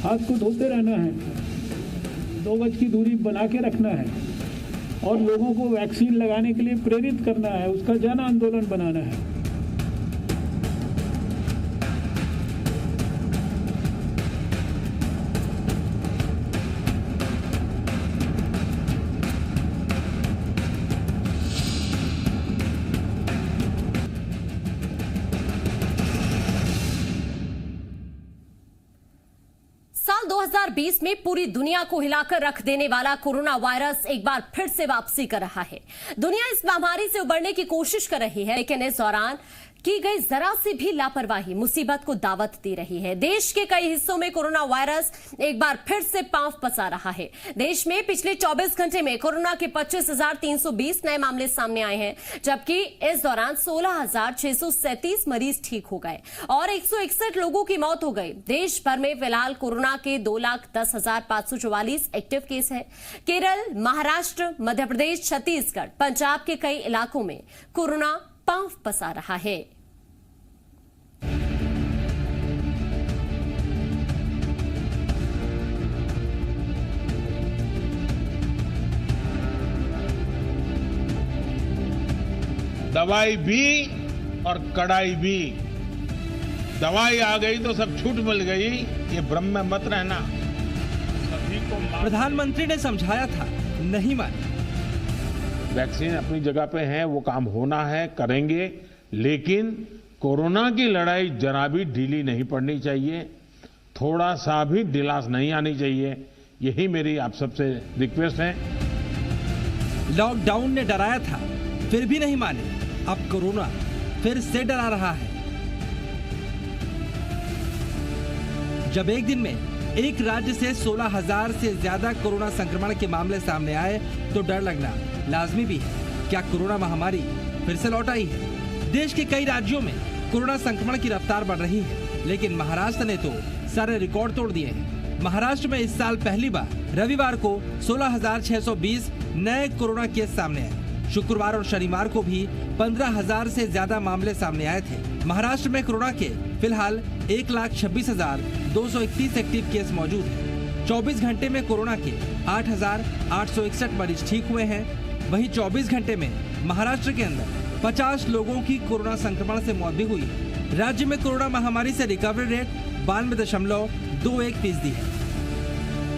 हाथ को धोते रहना है, 2 गज की दूरी बना के रखना है और लोगों को वैक्सीन लगाने के लिए प्रेरित करना है, उसका जन आंदोलन बनाना है। साल 2020 में पूरी दुनिया को हिलाकर रख देने वाला कोरोना वायरस एक बार फिर से वापसी कर रहा है। दुनिया इस महामारी से उबरने की कोशिश कर रही है, लेकिन इस दौरान की गई जरा सी भी लापरवाही मुसीबत को दावत दे रही है। देश के कई हिस्सों में कोरोना वायरस एक बार फिर से पांव पसा रहा है। देश में पिछले 24 घंटे में कोरोना के 25,320 नए मामले सामने आए हैं, जबकि इस दौरान 16,637 मरीज ठीक हो गए और 161 लोगों की मौत हो गई। देश भर में फिलहाल कोरोना के 2,10,544 एक्टिव केस है। केरल, महाराष्ट्र, मध्य प्रदेश, छत्तीसगढ़, पंजाब के कई इलाकों में कोरोना पांव पसा रहा है। दवाई भी और कड़ाई भी। दवाई आ गई तो सब छूट मिल गई, ये भ्रम में मत रहना। सभी को प्रधानमंत्री ने समझाया था, नहीं माने। वैक्सीन अपनी जगह पे है, वो काम होना है, करेंगे, लेकिन कोरोना की लड़ाई जरा भी ढीली नहीं पड़नी चाहिए, थोड़ा सा भी ढिलास नहीं आनी चाहिए। यही मेरी आप सबसे रिक्वेस्ट है। लॉकडाउन ने डराया था, फिर भी नहीं माने। अब कोरोना फिर से डरा रहा है। जब एक दिन में एक राज्य से 16,000 से ज्यादा कोरोना संक्रमण के मामले सामने आए तो डर लगना लाजमी भी है। क्या कोरोना महामारी फिर से लौट आई है? देश के कई राज्यों में कोरोना संक्रमण की रफ्तार बढ़ रही है, लेकिन महाराष्ट्र ने तो सारे रिकॉर्ड तोड़ दिए हैं। महाराष्ट्र में इस साल पहली बार रविवार को 16,620 नए कोरोना केस सामने आए। शुक्रवार और शनिवार को भी 15,000 से ज्यादा मामले सामने आए थे। महाराष्ट्र में कोरोना के फिलहाल 1,26,231 एक्टिव केस मौजूद हैं। 24 घंटे में कोरोना के 8,861 मरीज ठीक हुए हैं। वहीं 24 घंटे में महाराष्ट्र के अंदर 50 लोगों की कोरोना संक्रमण से मौत भी हुई है। राज्य में कोरोना महामारी से रिकवरी रेट 92.21% है।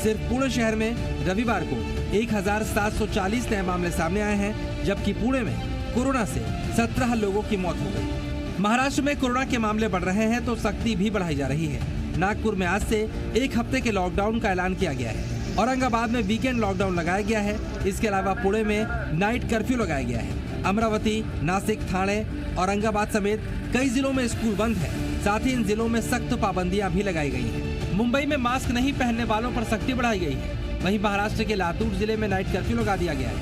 सिर्फ पुणे शहर में रविवार को 1,740 नए मामले सामने आए हैं, जबकि पुणे में कोरोना से 17 लोगों की मौत हो गई। महाराष्ट्र में कोरोना के मामले बढ़ रहे हैं तो सख्ती भी बढ़ाई जा रही है। नागपुर में आज से 1 हफ्ते के लॉकडाउन का ऐलान किया गया है। औरंगाबाद में वीकेंड लॉकडाउन लगाया गया है। इसके अलावा पुणे में नाइट कर्फ्यू लगाया गया है। अमरावती, नासिक, ठाणे, औरंगाबाद समेत कई जिलों में स्कूल बंद है। साथ ही इन जिलों में सख्त पाबंदियां भी लगाई गई हैं। मुंबई में मास्क नहीं पहनने वालों पर सख्ती बढ़ाई गई है। वहीं महाराष्ट्र के लातूर जिले में नाइट कर्फ्यू लगा दिया गया है।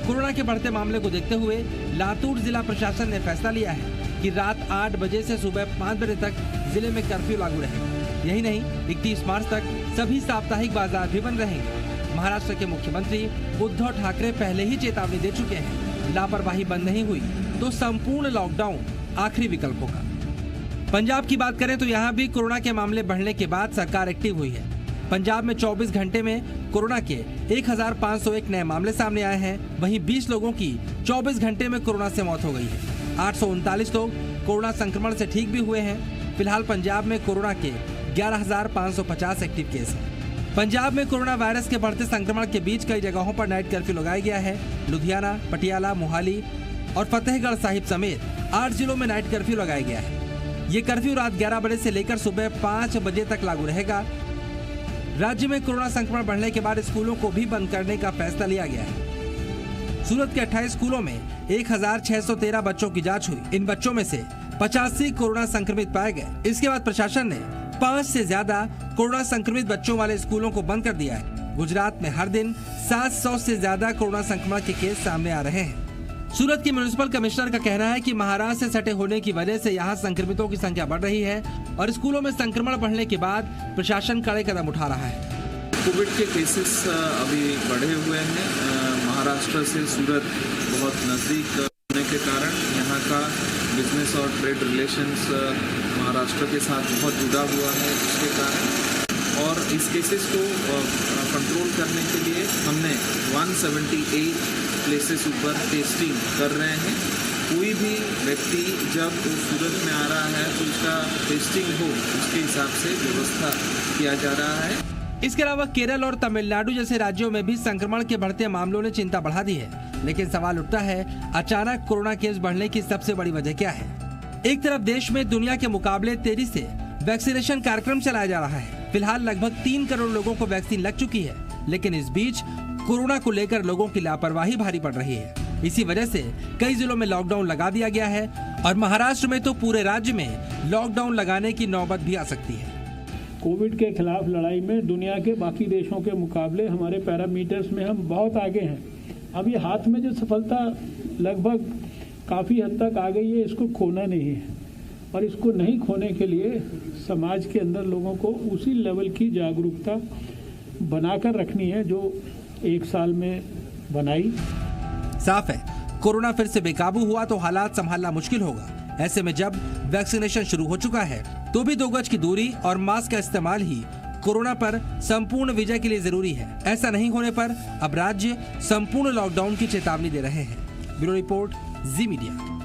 कोरोना के बढ़ते मामले को देखते हुए लातूर जिला प्रशासन ने फैसला लिया है कि रात 8 बजे से सुबह 5 बजे तक जिले में कर्फ्यू लागू रहेगा। यही नहीं, 31 मार्च तक सभी साप्ताहिक बाजार भी बंद रहेंगे। महाराष्ट्र के मुख्यमंत्री उद्धव ठाकरे पहले ही चेतावनी दे चुके हैं, लापरवाही बंद नहीं हुई तो संपूर्ण लॉकडाउन आखिरी विकल्प होगा। पंजाब की बात करें तो यहाँ भी कोरोना के मामले बढ़ने के बाद सरकार एक्टिव हुई है। पंजाब में 24 घंटे में कोरोना के 1,501 नए मामले सामने आए हैं। वहीं 20 लोगों की 24 घंटे में कोरोना से मौत हो गई है। 839 लोग कोरोना संक्रमण से ठीक भी हुए हैं। फिलहाल पंजाब में कोरोना के 11,550 एक्टिव केस हैं। पंजाब में कोरोना वायरस के बढ़ते संक्रमण के बीच कई जगहों पर नाइट कर्फ्यू लगाया गया है। लुधियाना, पटियाला, मोहाली और फतेहगढ़ साहिब समेत 8 जिलों में नाइट कर्फ्यू लगाया गया है। ये कर्फ्यू रात 11 बजे से लेकर सुबह 5 बजे तक लागू रहेगा। राज्य में कोरोना संक्रमण बढ़ने के बाद स्कूलों को भी बंद करने का फैसला लिया गया है। सूरत के 28 स्कूलों में 1,613 बच्चों की जांच हुई। इन बच्चों में से 85 कोरोना संक्रमित पाए गए। इसके बाद प्रशासन ने 5 से ज्यादा कोरोना संक्रमित बच्चों वाले स्कूलों को बंद कर दिया है। गुजरात में हर दिन 700 से ज्यादा कोरोना संक्रमण के केस सामने आ रहे हैं। सूरत की म्युनिसिपल कमिश्नर का कहना है कि महाराष्ट्र से सटे होने की वजह से यहाँ संक्रमितों की संख्या बढ़ रही है और स्कूलों में संक्रमण बढ़ने के बाद प्रशासन कड़े कदम उठा रहा है। कोविड के केसेस अभी बढ़े हुए हैं। महाराष्ट्र से सूरत बहुत नज़दीक होने के कारण यहाँ का बिजनेस और ट्रेड रिलेशंस महाराष्ट्र के साथ बहुत जुड़ा हुआ है, जिसके कारण और इस केसेस को कंट्रोल करने के लिए हमने 178 प्लेसेस ऊपर टेस्टिंग कर रहे हैं। कोई भी व्यक्ति जब वो सूरत में आ रहा है तो उसका टेस्टिंग हो, उसके हिसाब से व्यवस्था किया जा रहा है। इसके अलावा केरल और तमिलनाडु जैसे राज्यों में भी संक्रमण के बढ़ते मामलों ने चिंता बढ़ा दी है। लेकिन सवाल उठता है, अचानक कोरोना केस बढ़ने की सबसे बड़ी वजह क्या है? एक तरफ देश में दुनिया के मुकाबले तेजी से वैक्सीनेशन कार्यक्रम चलाया जा रहा है। फिलहाल लगभग 3 करोड़ लोगों को वैक्सीन लग चुकी है, लेकिन इस बीच कोरोना को लेकर लोगों की लापरवाही भारी पड़ रही है। इसी वजह से कई जिलों में लॉकडाउन लगा दिया गया है और महाराष्ट्र में तो पूरे राज्य में लॉकडाउन लगाने की नौबत भी आ सकती है। कोविड के खिलाफ लड़ाई में दुनिया के बाकी देशों के मुकाबले हमारे पैरामीटर्स में हम बहुत आगे हैं। अभी हाथ में जो सफलता लगभग काफ़ी हद तक आ गई है, इसको खोना नहीं है और इसको नहीं खोने के लिए समाज के अंदर लोगों को उसी लेवल की जागरूकता बनाकर रखनी है जो 1 साल में बनाई। साफ है, कोरोना फिर से बेकाबू हुआ तो हालात संभालना मुश्किल होगा। ऐसे में जब वैक्सीनेशन शुरू हो चुका है तो भी 2 गज की दूरी और मास्क का इस्तेमाल ही कोरोना पर संपूर्ण विजय के लिए जरूरी है। ऐसा नहीं होने पर अब राज्य संपूर्ण लॉकडाउन की चेतावनी दे रहे हैं। ब्यूरो रिपोर्ट, जी मीडिया।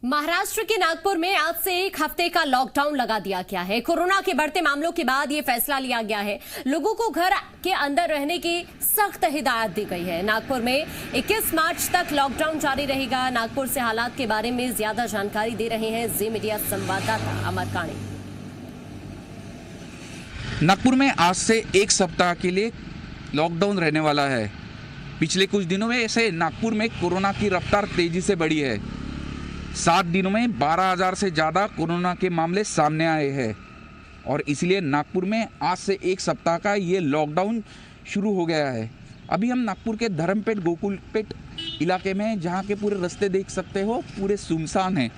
महाराष्ट्र के नागपुर में आज से 1 हफ्ते का लॉकडाउन लगा दिया गया है। कोरोना के बढ़ते मामलों के बाद ये फैसला लिया गया है। लोगों को घर के अंदर रहने की सख्त हिदायत दी गई है। नागपुर में 21 मार्च तक लॉकडाउन जारी रहेगा। नागपुर से हालात के बारे में ज्यादा जानकारी दे रहे हैं जी मीडिया संवाददाता अमर काणी। नागपुर में आज से 1 सप्ताह के लिए लॉकडाउन रहने वाला है। पिछले कुछ दिनों में ऐसे नागपुर में कोरोना की रफ्तार तेजी से बढ़ी है। 7 दिनों में 12,000 से ज़्यादा कोरोना के मामले सामने आए हैं और इसलिए नागपुर में आज से 1 सप्ताह का ये लॉकडाउन शुरू हो गया है। अभी हम नागपुर के धर्मपेट गोकुलपेट इलाके में हैं, जहाँ के पूरे रास्ते देख सकते हो पूरे सुनसान हैं।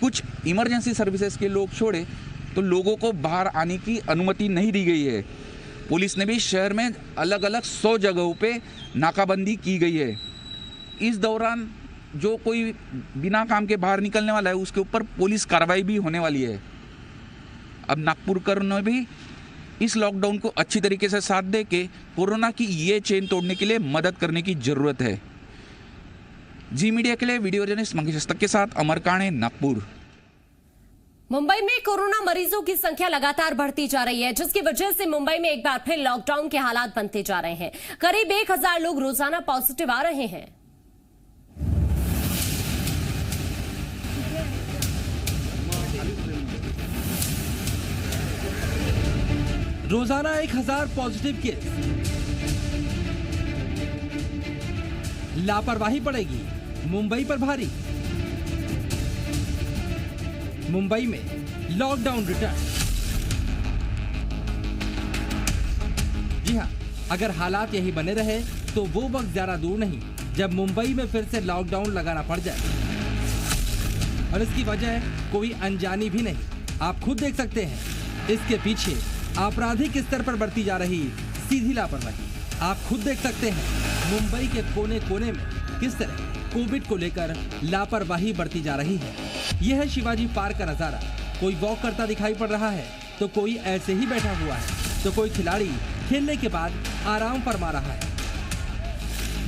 कुछ इमरजेंसी सर्विसेज के लोग छोड़े तो लोगों को बाहर आने की अनुमति नहीं दी गई है। पुलिस ने भी शहर में अलग अलग 100 जगहों पे नाकाबंदी की गई है। इस दौरान जो कोई बिना काम के बाहर निकलने वाला है उसके ऊपर पुलिस कार्रवाई भी होने वाली है। अब नागपुरकर ने भी इस लॉकडाउन को अच्छी तरीके से साथ दे के कोरोना की ये चेन तोड़ने के लिए मदद करने की जरूरत है। जी मीडिया के लिए वीडियो जर्नलिस्ट मंगेश हस्तक के साथ अमर काणे, नागपुर। मुंबई में कोरोना मरीजों की संख्या लगातार बढ़ती जा रही है, जिसकी वजह से मुंबई में एक बार फिर लॉकडाउन के हालात बनते जा रहे हैं। करीब 1000 लोग रोजाना पॉजिटिव आ रहे हैं। रोजाना 1000 पॉजिटिव केस। लापरवाही पड़ेगी मुंबई पर भारी। मुंबई में लॉकडाउन रिटर्न। जी हां, अगर हालात यही बने रहे तो वो वक्त ज्यादा दूर नहीं जब मुंबई में फिर से लॉकडाउन लगाना पड़ जाए। और इसकी वजह कोई अनजानी भी नहीं, आप खुद देख सकते हैं। इसके पीछे आपराधिक स्तर पर बढ़ती जा रही सीधी लापरवाही। आप खुद देख सकते हैं मुंबई के कोने कोने में किस तरह कोविड को लेकर लापरवाही बढ़ती जा रही है। यह है शिवाजी पार्क का नजारा। कोई वॉक करता दिखाई पड़ रहा है तो कोई ऐसे ही बैठा हुआ है तो कोई खिलाड़ी खेलने के बाद आराम फरमा रहा है।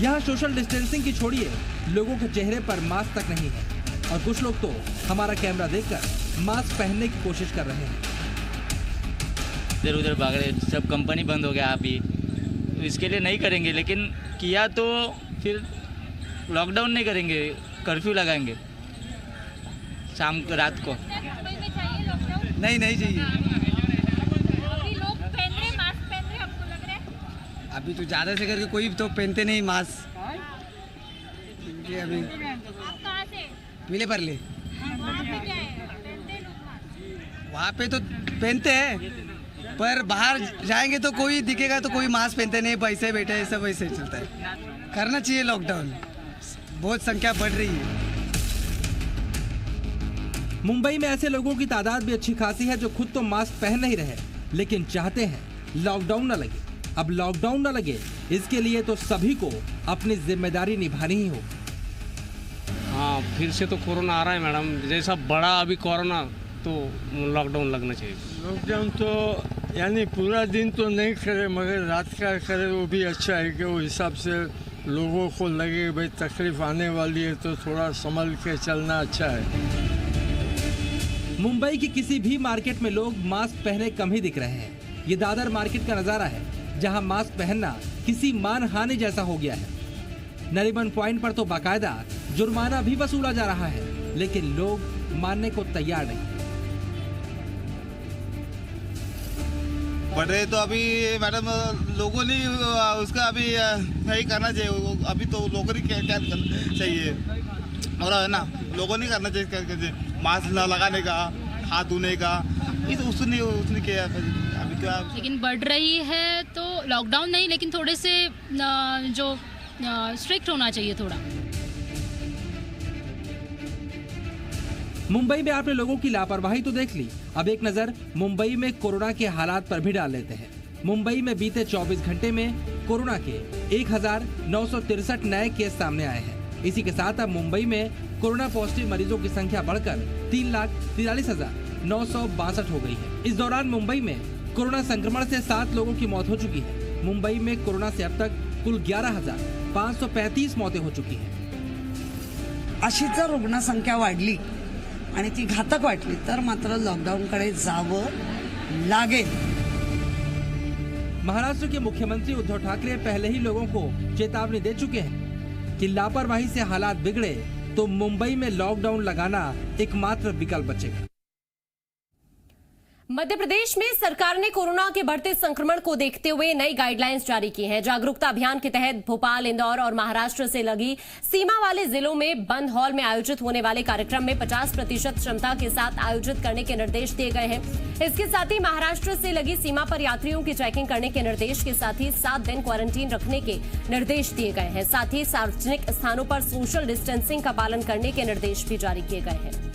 यहाँ सोशल डिस्टेंसिंग की छोड़िए, लोगों के चेहरे पर मास्क तक नहीं है और कुछ लोग तो हमारा कैमरा देखकर मास्क पहनने की कोशिश कर रहे हैं। इधर उधर भाग रहे, सब कंपनी बंद हो गया अभी, इसके लिए नहीं करेंगे, लेकिन किया तो फिर लॉकडाउन नहीं करेंगे, कर्फ्यू लगाएंगे शाम को रात को। नहीं चाहिए। अभी लोग पहन रहे, मास्क पहन रहे, आपको लग रहा है? अभी तो ज़्यादा से करके कोई तो पहनते नहीं मास्क। अभी आप कहाँ से? मिले पर ले वहाँ पे क्या है? पहनते हैं लोग मास्क? वहाँ पे तो पहनते हैं, पर बाहर जाएंगे तो कोई दिखेगा तो कोई मास्क पहनते नहीं, पैसे बैठे हैं, सब वैसे चलता है। करना चाहिए लॉकडाउन, बहुत संख्या बढ़ रही है। मुंबई में ऐसे लोगों की तादाद भी अच्छी खासी है जो खुद तो मास्क पहन नहीं रहे लेकिन चाहते हैं लॉकडाउन न लगे। अब लॉकडाउन न लगे इसके लिए तो सभी को अपनी जिम्मेदारी निभानी ही होगी। हाँ, फिर से तो कोरोना आ रहा है मैडम। जैसा बड़ा अभी कोरोना तो लॉकडाउन लगना चाहिए। लॉकडाउन तो यानी पूरा दिन तो नहीं करे, मगर रात का करे वो भी अच्छा है कि वो हिसाब से लोगों को लगे भाई तकलीफ आने वाली है तो थोड़ा संभल के चलना अच्छा है। मुंबई की किसी भी मार्केट में लोग मास्क पहने कम ही दिख रहे हैं। ये दादर मार्केट का नजारा है, जहां मास्क पहनना किसी मानहानि जैसा हो गया है। नरीमन पॉइंट पर तो बाकायदा जुर्माना भी वसूला जा रहा है, लेकिन लोग मानने को तैयार नहीं। बढ़ रहे तो अभी मैडम लोगों ने उसका अभी नहीं करना चाहिए। अभी तो लोगों ने क्या करना चाहिए और है ना, लोगों ने करना चाहिए मास्क न लगाने का, हाथ धोने का। उसने किया अभी क्या। लेकिन बढ़ रही है तो लॉकडाउन नहीं, लेकिन थोड़े से जो स्ट्रिक्ट होना चाहिए थोड़ा। मुंबई में आपने लोगों की लापरवाही तो देख ली, अब एक नजर मुंबई में कोरोना के हालात पर भी डाल लेते हैं। मुंबई में बीते 24 घंटे में कोरोना के 1963 नए केस सामने आए हैं। इसी के साथ अब मुंबई में कोरोना पॉजिटिव मरीजों की संख्या बढ़कर 3,43,962 हो गई है। इस दौरान मुंबई में कोरोना संक्रमण से 7 लोगों की मौत हो चुकी है। मुंबई में कोरोना से अब तक कुल 11,535 मौतें हो चुकी हैं। अशी जर रुग्णसंख्या वाढली आणि ती घातक वाटली तर मात्र लॉकडाऊनकडे जावं लागेल। महाराष्ट्र के मुख्यमंत्री उद्धव ठाकरे पहले ही लोगों को चेतावनी दे चुके हैं कि लापरवाही से हालात बिगड़े तो मुंबई में लॉकडाउन लगाना एकमात्र विकल्प बचेगा। मध्य प्रदेश में सरकार ने कोरोना के बढ़ते संक्रमण को देखते हुए नई गाइडलाइंस जारी की हैं। जागरूकता अभियान के तहत भोपाल, इंदौर और महाराष्ट्र से लगी सीमा वाले जिलों में बंद हॉल में आयोजित होने वाले कार्यक्रम में 50% क्षमता के साथ आयोजित करने के निर्देश दिए गए हैं। इसके साथ ही महाराष्ट्र से लगी सीमा पर यात्रियों की चेकिंग करने के निर्देश के साथ ही 7 दिन क्वारंटीन रखने के निर्देश दिए गए हैं। साथ ही सार्वजनिक स्थानों पर सोशल डिस्टेंसिंग का पालन करने के निर्देश भी जारी किए गए हैं।